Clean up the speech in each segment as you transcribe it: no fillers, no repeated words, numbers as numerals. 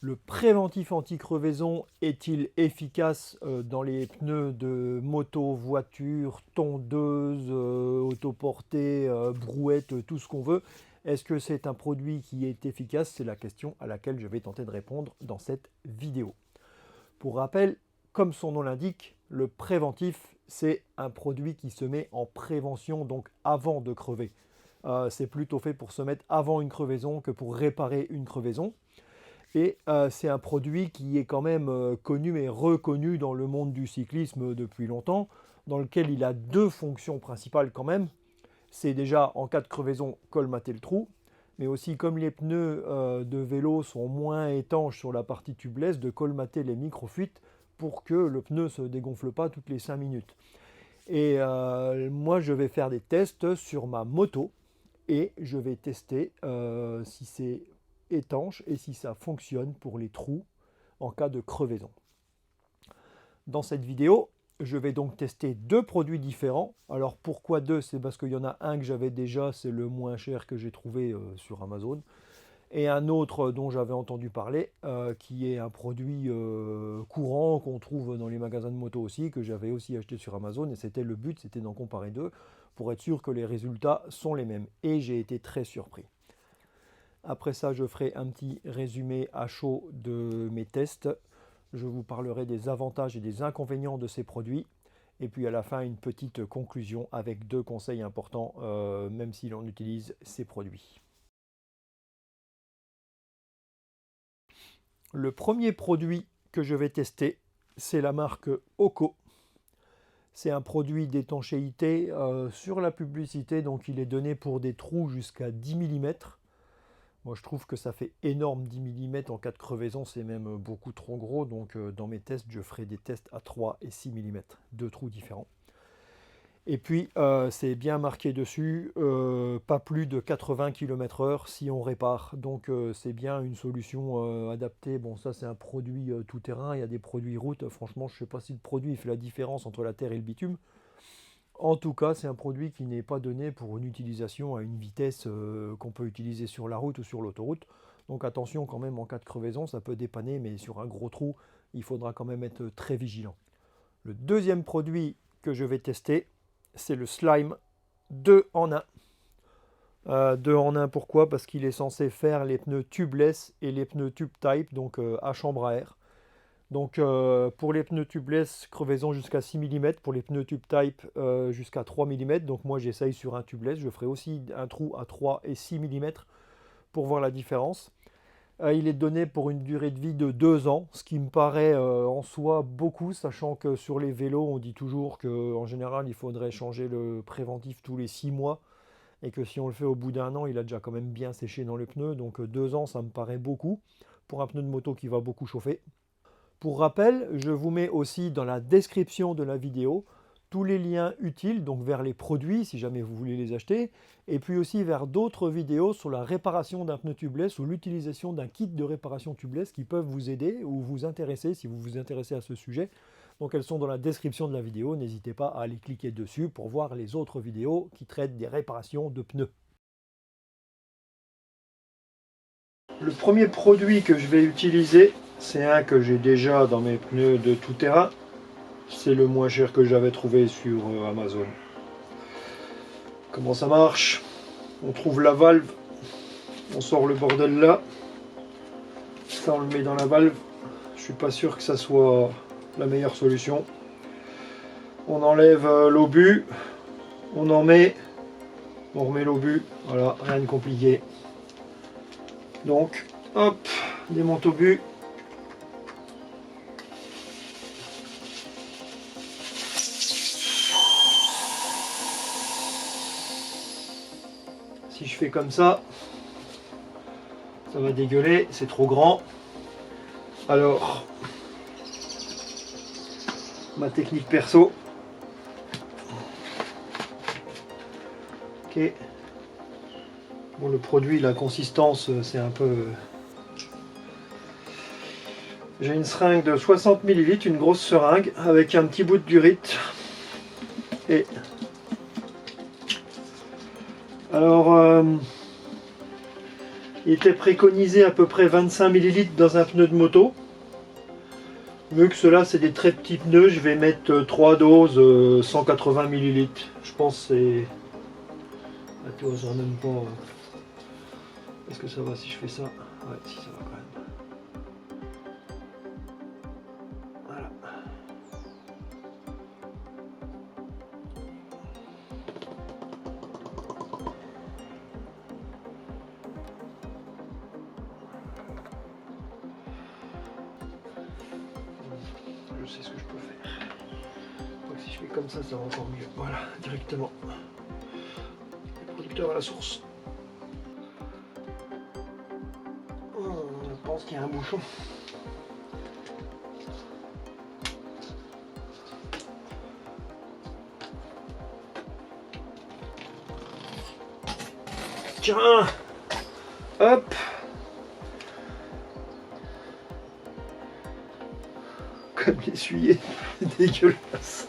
Le préventif anti-crevaison est-il efficace dans les pneus de moto, voiture, tondeuse, autoportée, brouette, tout ce qu'on veut? Est-ce que c'est un produit qui est efficace? C'est la question à laquelle je vais tenter de répondre dans cette vidéo. Pour rappel, comme son nom l'indique, le préventif, c'est un produit qui se met en prévention, donc avant de crever. C'est plutôt fait pour se mettre avant une crevaison que pour réparer une crevaison. Et c'est un produit qui est quand même connu et reconnu dans le monde du cyclisme depuis longtemps, dans lequel il a deux fonctions principales quand même. C'est déjà en cas de crevaison, colmater le trou, mais aussi comme les pneus de vélo sont moins étanches sur la partie tubeless, de colmater les micro-fuites pour que le pneu ne se dégonfle pas toutes les 5 minutes. Et moi je vais faire des tests sur ma moto et je vais tester si c'est étanche et si ça fonctionne pour les trous en cas de crevaison. Dans cette vidéo, je vais donc tester deux produits différents. Alors pourquoi deux? C'est parce qu'il y en a un que j'avais déjà, c'est le moins cher que j'ai trouvé sur Amazon, et un autre dont j'avais entendu parler, qui est un produit courant qu'on trouve dans les magasins de moto aussi, que j'avais aussi acheté sur Amazon, et c'était le but, c'était d'en comparer deux pour être sûr que les résultats sont les mêmes. Et j'ai été très surpris. Après ça, je ferai un petit résumé à chaud de mes tests. Je vous parlerai des avantages et des inconvénients de ces produits. Et puis à la fin, une petite conclusion avec deux conseils importants, même si l'on utilise ces produits. Le premier produit que je vais tester, c'est la marque Oco. C'est un produit d'étanchéité sur la publicité, donc il est donné pour des trous jusqu'à 10 mm. Moi je trouve que ça fait énorme, 10 mm en cas de crevaison, c'est même beaucoup trop gros, donc dans mes tests je ferai des tests à 3 et 6 mm, deux trous différents. Et puis c'est bien marqué dessus, pas plus de 80 km/h si on répare, donc c'est bien une solution adaptée. Bon, ça c'est un produit tout terrain, il y a des produits route, franchement je ne sais pas si le produit fait la différence entre la terre et le bitume. En tout cas, c'est un produit qui n'est pas donné pour une utilisation à une vitesse qu'on peut utiliser sur la route ou sur l'autoroute. Donc attention quand même en cas de crevaison, ça peut dépanner, mais sur un gros trou, il faudra quand même être très vigilant. Le deuxième produit que je vais tester, c'est le Slime 2 en 1. 2 en 1, pourquoi? Parce qu'il est censé faire les pneus tubeless et les pneus tube type, donc à chambre à air. Donc pour les pneus tubeless, crevaison jusqu'à 6 mm, pour les pneus tube type jusqu'à 3 mm. Donc moi j'essaye sur un tubeless, je ferai aussi un trou à 3 et 6 mm pour voir la différence. Il est donné pour une durée de vie de 2 ans, ce qui me paraît en soi beaucoup, sachant que sur les vélos on dit toujours qu'en général il faudrait changer le préventif tous les 6 mois, et que si on le fait au bout d'un an, il a déjà quand même bien séché dans le pneu, donc 2 ans ça me paraît beaucoup pour un pneu de moto qui va beaucoup chauffer. Pour rappel, je vous mets aussi dans la description de la vidéo tous les liens utiles, donc vers les produits si jamais vous voulez les acheter, et puis aussi vers d'autres vidéos sur la réparation d'un pneu tubeless ou l'utilisation d'un kit de réparation tubeless qui peuvent vous aider ou vous intéresser si vous vous intéressez à ce sujet. Donc elles sont dans la description de la vidéo, n'hésitez pas à aller cliquer dessus pour voir les autres vidéos qui traitent des réparations de pneus. Le premier produit que je vais utiliser, c'est un que j'ai déjà dans mes pneus de tout terrain. C'est le moins cher que j'avais trouvé sur Amazon. Comment ça marche? On trouve la valve, on sort le bordel là, ça on le met dans la valve. Je suis pas sûr que ça soit la meilleure solution. On enlève l'obus, on en met, on remet l'obus, voilà, rien de compliqué. Donc, hop, démonte obus. Si je fais comme ça va dégueuler, c'est trop grand. Alors, ma technique perso. Ok. Bon, le produit, la consistance, c'est un peu... J'ai une seringue de 60 ml, une grosse seringue, avec un petit bout de durite. Et... Alors... Il était préconisé à peu près 25 ml dans un pneu de moto. Vu que ceux-là c'est des très petits pneus, je vais mettre 3 doses 180 ml. Je pense que c'est... Ah, tu vois, ça va même pas... Est-ce que ça va si je fais ça? Ouais, si, ça va quand même. Voilà. Je sais ce que je peux faire. Donc si je fais comme ça va encore mieux. Voilà, directement. Le producteur à la source. Je pense qu'il y a un bouchon. Tiens, hop. Comme l'essuyer, dégueulasse.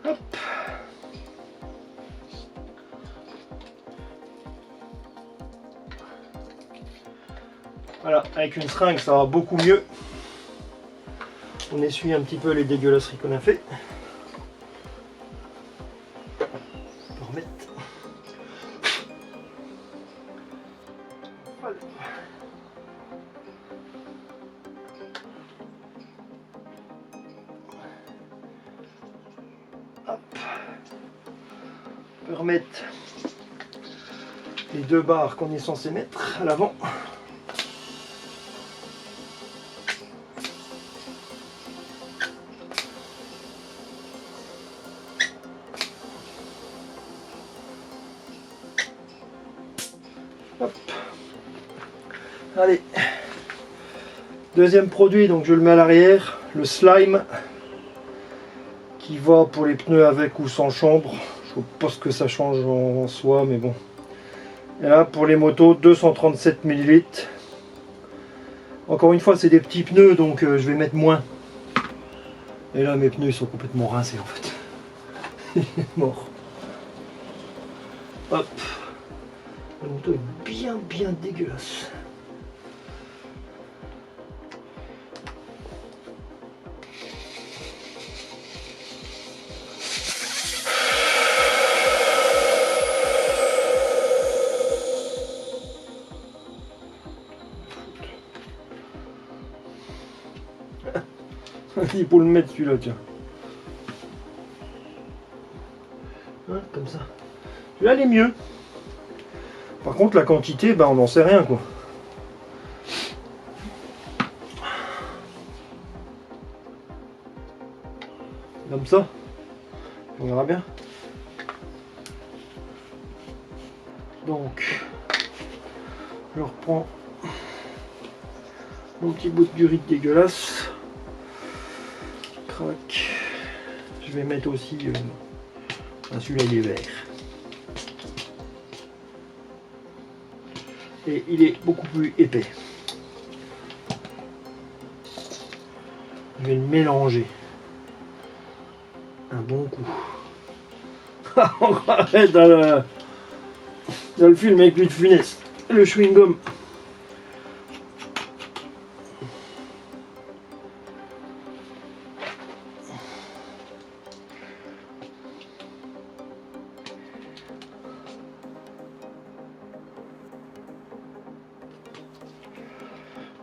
Hop. Voilà, avec une seringue ça va beaucoup mieux. On essuie un petit peu les dégueulasseries qu'on a fait. On peut remettre. Voilà. Hop. On peut remettre les deux barres qu'on est censé mettre à l'avant. Hop. Allez, deuxième produit, donc je le mets à l'arrière, le slime qui va pour les pneus avec ou sans chambre. Je ne sais pas ce que ça change en soi, mais bon. Et là pour les motos, 237 ml. Encore une fois, c'est des petits pneus, donc je vais mettre moins. Et là mes pneus ils sont complètement rincés en fait. Il est mort. Hop. La moto est bien dégueulasse. Il faut le mettre celui-là, tiens. Hein, comme ça. Celui-là il est mieux. Par contre la quantité, on n'en sait rien quoi. Comme ça. On verra bien. Donc je reprends mon petit bout de durite dégueulasse. Crac. Je vais mettre aussi celui-là il est vert. Et il est beaucoup plus épais. Je vais le mélanger. Un bon coup. On croirait dans le film avec Louis de Funès. Le chewing-gum.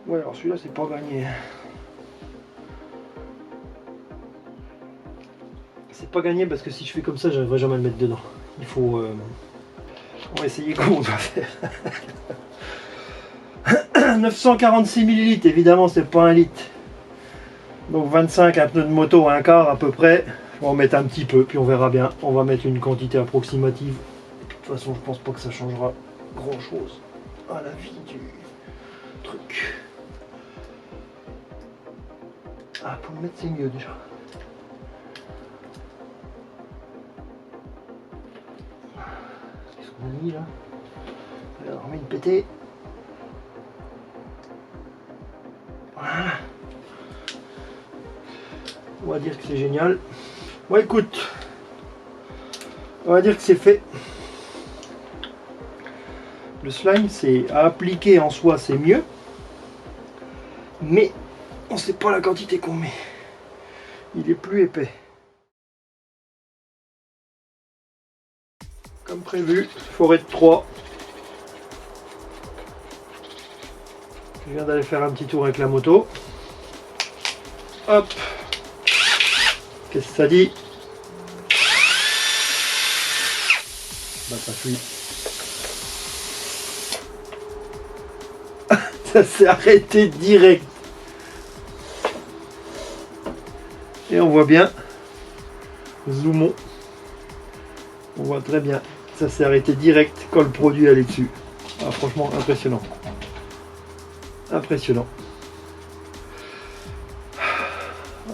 Ouais, alors celui-là c'est pas gagné. C'est pas gagné parce que si je fais comme ça, j'arriverai jamais à le mettre dedans. Il faut... On va essayer comment on va faire. 946 ml, évidemment c'est pas un litre. Donc 25, un pneu de moto, un quart à peu près. On va en mettre un petit peu, puis on verra bien. On va mettre une quantité approximative. De toute façon, je pense pas que ça changera grand chose à la vie du truc. Ah, pour le mettre, c'est mieux déjà. On a mis là. Alors, on met une pétée. Voilà. On va dire que c'est génial. Bon, écoute, on va dire que c'est fait. Le slime, c'est à appliquer en soi, c'est mieux. Mais on ne sait pas la quantité qu'on met. Il est plus épais. Comme prévu, forêt de 3. Je viens d'aller faire un petit tour avec la moto. Hop. Qu'est-ce que ça dit? Bah ça fuit. Ça s'est arrêté direct. Et on voit bien. Zoomons. On voit très bien. Ça s'est arrêté direct quand le produit allait dessus. Ah, franchement impressionnant. Impressionnant.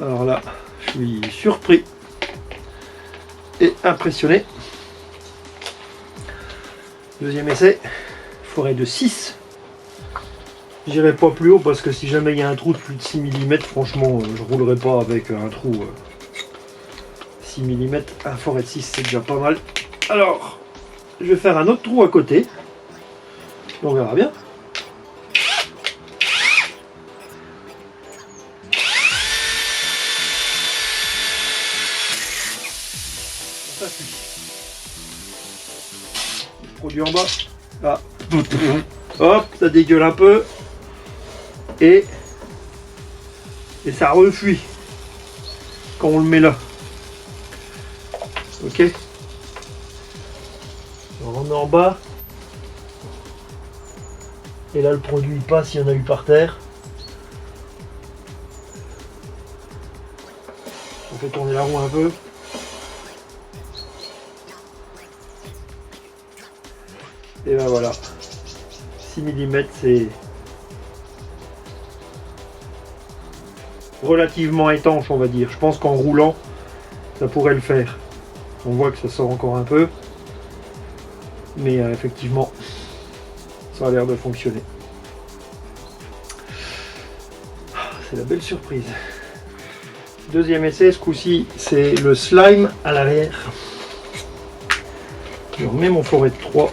Alors là, je suis surpris et impressionné. Deuxième essai, forêt de 6. J'irai pas plus haut parce que si jamais il y a un trou de plus de 6 mm, franchement, je roulerai pas avec un trou 6 mm. Un forêt de 6, c'est déjà pas mal. Alors, je vais faire un autre trou à côté. On verra bien. Ça suit. Le produit en bas. Ah. Hop, ça dégueule un peu. Et ça refuit quand on le met là. Ok. On met en bas. Et là le produit il passe, il y en a eu par terre. On fait tourner la roue un peu. Et ben voilà. 6 mm c'est relativement étanche on va dire. Je pense qu'en roulant ça pourrait le faire. On voit que ça sort encore un peu. Mais effectivement ça a l'air de fonctionner. C'est la belle surprise. Deuxième essai, ce coup-ci c'est le slime à l'arrière. Je remets mon forêt de 3.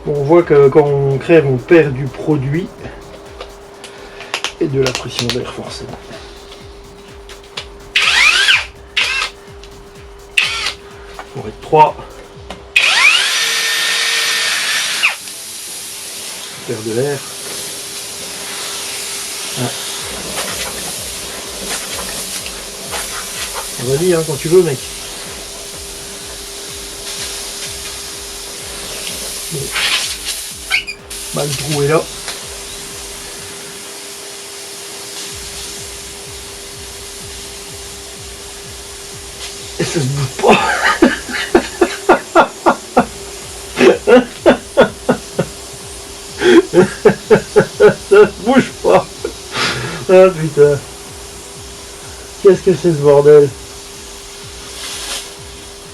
On voit que quand on crève, on perd du produit et de la pression d'air forcément. Forêt de 3. On perd de l'air. Ah. Vas-y hein, quand tu veux mec. Bah, le trou est là. Et ça se bouge pas. Ça se bouge pas. Ah putain. Qu'est-ce que c'est ce bordel?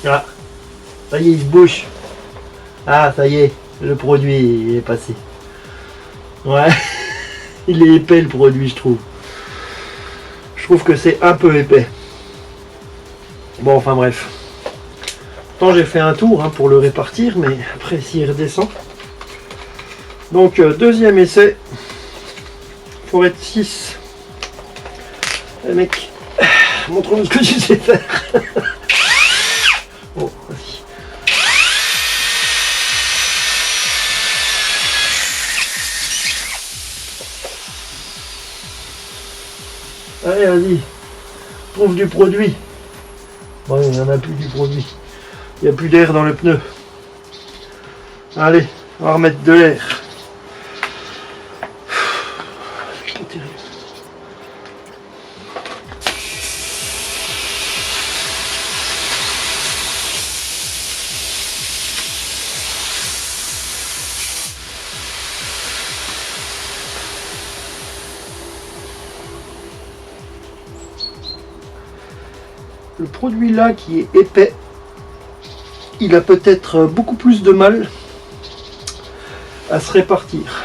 Ah. Ça y est, il se bouge. Ah, ça y est. Le produit il est passé. Ouais, il est épais le produit, je trouve. Je trouve que c'est un peu épais. Bon, enfin bref. Pourtant, j'ai fait un tour hein, pour le répartir, mais après, s'il redescend. Donc, deuxième essai. Forêt de 6. Eh mec, montre-nous ce que tu sais faire. Bon, vas-y. Allez, vas-y, trouve du produit. Bon, il n'y en a plus du produit. Il n'y a plus d'air dans le pneu. Allez, on va remettre de l'air. C'est pas terrible. Le produit là qui est épais, il a peut-être beaucoup plus de mal à se répartir.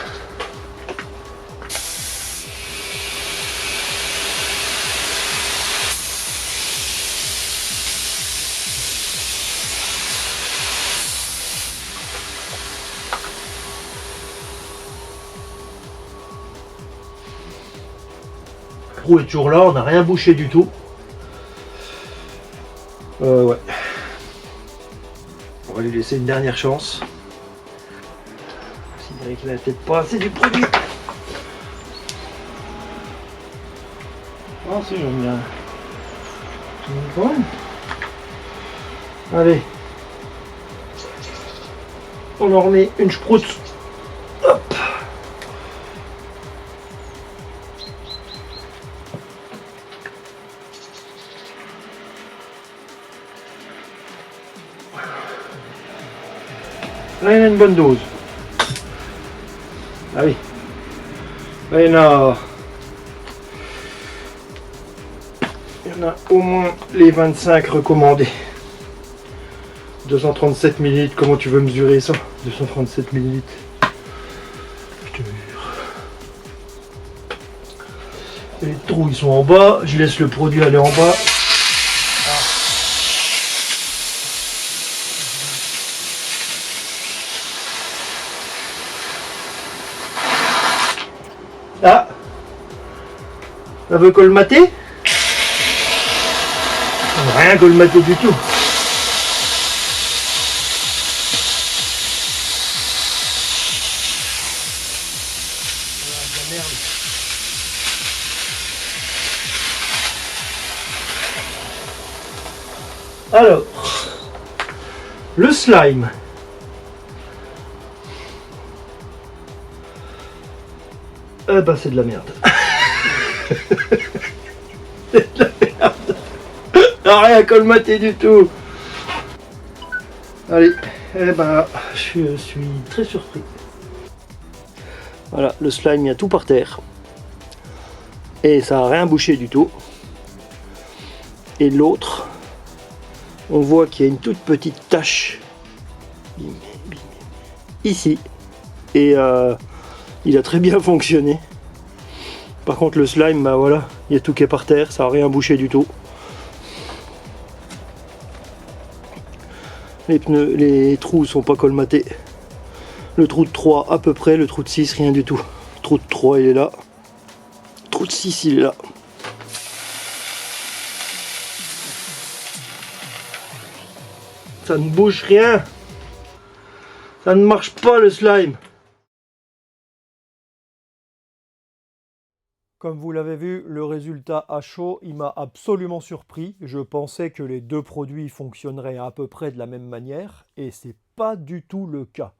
Le trou est toujours là, on n'a rien bouché du tout. Ouais. On va lui laisser une dernière chance. Il dirait qu'il n'a peut-être pas assez du produit. Ah si, j'en ai un. Quand même. Allez. On en remet une sproute. Hop. Là, il y en a une bonne dose. Ah oui. Là, il y en a au moins les 25 recommandés. 237 ml, comment tu veux mesurer ça? 237 ml. Je te jure. Et les trous ils sont en bas, je laisse le produit aller en bas. Ah, ça veut colmater? Rien colmater du tout. Alors, le slime. Eh ben c'est de la merde. C'est de la merde. Rien colmaté du tout. Allez, eh ben je suis très surpris. Voilà, le slime il y a tout par terre. Et ça n'a rien bouché du tout. Et l'autre, on voit qu'il y a une toute petite tache ici. Et il a très bien fonctionné. Par contre le slime, bah voilà, il y a tout qui est par terre, ça n'a rien bouché du tout. Les pneus, les trous sont pas colmatés. Le trou de 3 à peu près, le trou de 6 rien du tout. Le trou de 3 il est là. Le trou de 6 il est là. Ça ne bouge rien. Ça ne marche pas le slime. Comme vous l'avez vu, le résultat à chaud, il m'a absolument surpris. Je pensais que les deux produits fonctionneraient à peu près de la même manière, et c'est pas du tout le cas.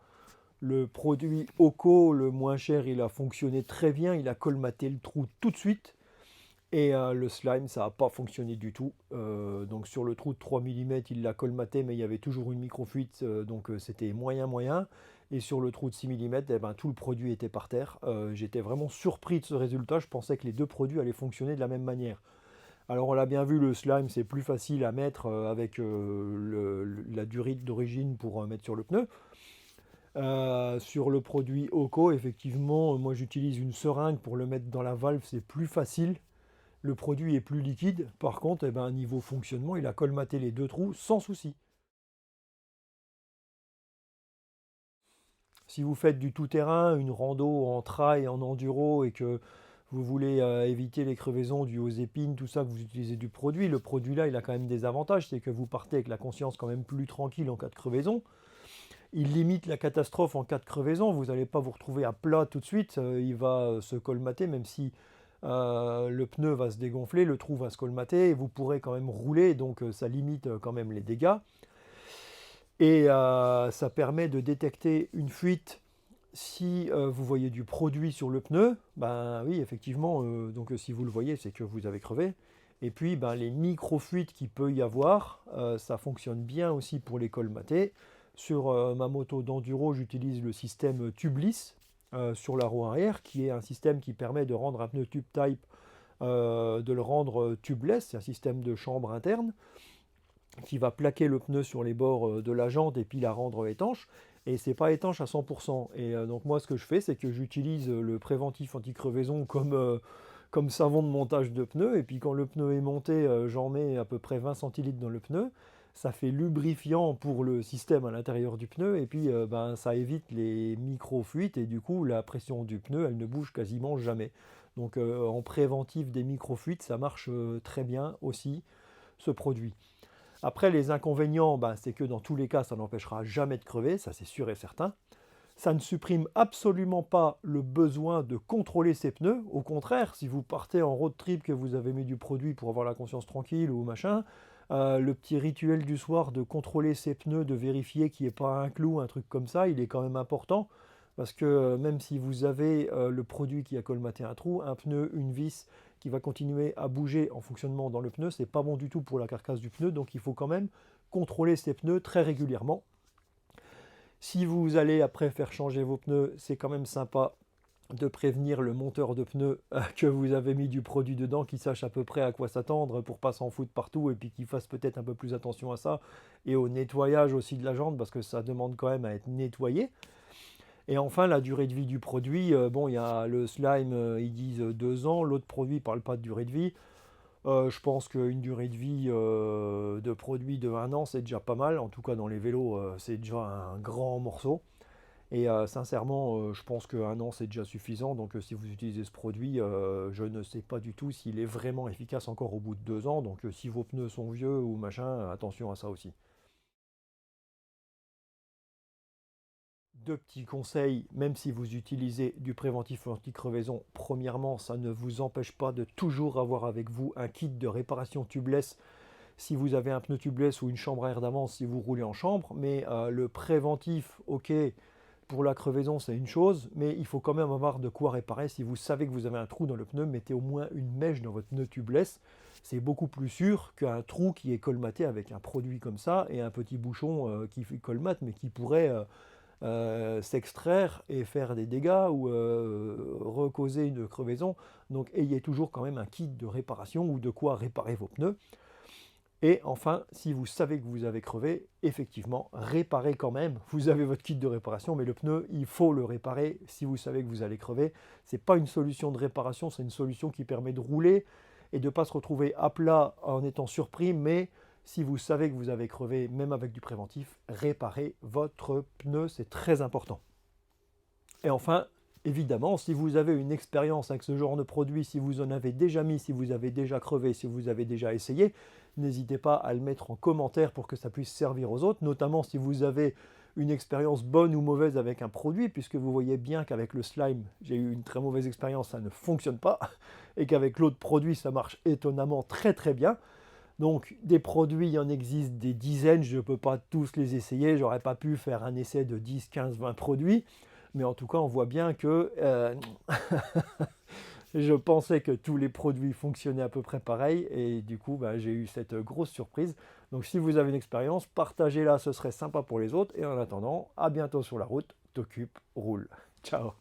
Le produit Oco, le moins cher, il a fonctionné très bien, il a colmaté le trou tout de suite. Et le slime, ça n'a pas fonctionné du tout. Donc sur le trou de 3 mm, il l'a colmaté, mais il y avait toujours une microfuite, donc c'était moyen. Et sur le trou de 6 mm, eh ben, tout le produit était par terre. J'étais vraiment surpris de ce résultat. Je pensais que les deux produits allaient fonctionner de la même manière. Alors on l'a bien vu, le slime, c'est plus facile à mettre avec la durite d'origine pour mettre sur le pneu. Sur le produit Oco, effectivement, moi j'utilise une seringue pour le mettre dans la valve, c'est plus facile. Le produit est plus liquide. Par contre, eh ben, niveau fonctionnement, il a colmaté les deux trous sans souci. Si vous faites du tout-terrain, une rando en trail, en enduro et que vous voulez éviter les crevaisons dues aux épines, tout ça, que vous utilisez du produit, le produit là, il a quand même des avantages. C'est que vous partez avec la conscience quand même plus tranquille en cas de crevaison. Il limite la catastrophe en cas de crevaison. Vous n'allez pas vous retrouver à plat tout de suite. Il va se colmater, même si le pneu va se dégonfler, le trou va se colmater, et vous pourrez quand même rouler, donc ça limite quand même les dégâts. Et ça permet de détecter une fuite si vous voyez du produit sur le pneu. Ben oui, effectivement, donc si vous le voyez, c'est que vous avez crevé. Et puis ben, les micro-fuites qu'il peut y avoir, ça fonctionne bien aussi pour les colmater. Sur ma moto d'enduro, j'utilise le système tubeless sur la roue arrière, qui est un système qui permet de rendre un pneu tube type, de le rendre tubeless, c'est un système de chambre interne. qui va plaquer le pneu sur les bords de la jante et puis la rendre étanche. Et c'est pas étanche à 100%. Et donc moi ce que je fais, c'est que j'utilise le préventif anti-crevaison comme savon de montage de pneu. Et puis quand le pneu est monté, j'en mets à peu près 20 centilitres dans le pneu. Ça fait lubrifiant pour le système à l'intérieur du pneu. Et puis ben, ça évite les micro-fuites. Et du coup, la pression du pneu, elle ne bouge quasiment jamais. Donc en préventif des micro-fuites, ça marche très bien aussi, ce produit. Après, les inconvénients, ben, c'est que dans tous les cas, ça n'empêchera jamais de crever, ça c'est sûr et certain. Ça ne supprime absolument pas le besoin de contrôler ses pneus. Au contraire, si vous partez en road trip, que vous avez mis du produit pour avoir la conscience tranquille ou machin, le petit rituel du soir de contrôler ses pneus, de vérifier qu'il n'y ait pas un clou, un truc comme ça, il est quand même important. Parce que même si vous avez le produit qui a colmaté un trou, un pneu, une vis qui va continuer à bouger en fonctionnement dans le pneu, c'est pas bon du tout pour la carcasse du pneu, donc il faut quand même contrôler ces pneus très régulièrement. Si vous allez après faire changer vos pneus, c'est quand même sympa de prévenir le monteur de pneus que vous avez mis du produit dedans, qu'il sache à peu près à quoi s'attendre pour pas s'en foutre partout et puis qu'il fasse peut-être un peu plus attention à ça et au nettoyage aussi de la jante parce que ça demande quand même à être nettoyé. Et enfin, la durée de vie du produit, bon, il y a le slime, ils disent 2 ans, l'autre produit ne parle pas de durée de vie. Je pense qu'une durée de vie de produit de 1 an, c'est déjà pas mal. En tout cas, dans les vélos, c'est déjà un grand morceau. Et sincèrement, je pense qu'un an, c'est déjà suffisant. Donc, si vous utilisez ce produit, je ne sais pas du tout s'il est vraiment efficace encore au bout de 2 ans. Donc, si vos pneus sont vieux ou machin, attention à ça aussi. Deux petits conseils, même si vous utilisez du préventif anti-crevaison, premièrement, ça ne vous empêche pas de toujours avoir avec vous un kit de réparation tubeless si vous avez un pneu tubeless ou une chambre à air d'avance si vous roulez en chambre, mais le préventif, ok, pour la crevaison c'est une chose, mais il faut quand même avoir de quoi réparer. Si vous savez que vous avez un trou dans le pneu, mettez au moins une mèche dans votre pneu tubeless. C'est beaucoup plus sûr qu'un trou qui est colmaté avec un produit comme ça et un petit bouchon qui colmate mais qui pourrait s'extraire et faire des dégâts ou recauser une crevaison. Donc ayez toujours quand même un kit de réparation ou de quoi réparer vos pneus. Et enfin, si vous savez que vous avez crevé, effectivement, réparez quand même. Vous avez votre kit de réparation, mais le pneu, il faut le réparer si vous savez que vous allez crever. Ce n'est pas une solution de réparation, c'est une solution qui permet de rouler et de ne pas se retrouver à plat en étant surpris, mais si vous savez que vous avez crevé, même avec du préventif, réparez votre pneu, c'est très important. Et enfin, évidemment, si vous avez une expérience avec ce genre de produit, si vous en avez déjà mis, si vous avez déjà crevé, si vous avez déjà essayé, n'hésitez pas à le mettre en commentaire pour que ça puisse servir aux autres, notamment si vous avez une expérience bonne ou mauvaise avec un produit, puisque vous voyez bien qu'avec le slime, j'ai eu une très mauvaise expérience, ça ne fonctionne pas, et qu'avec l'autre produit, ça marche étonnamment très très bien. Donc des produits, il y en existe des dizaines, je ne peux pas tous les essayer, j'aurais pas pu faire un essai de 10, 15, 20 produits, mais en tout cas on voit bien que je pensais que tous les produits fonctionnaient à peu près pareil, et du coup bah, j'ai eu cette grosse surprise. Donc si vous avez une expérience, partagez-la, ce serait sympa pour les autres, et en attendant, à bientôt sur la route, t'occupe, roule. Ciao.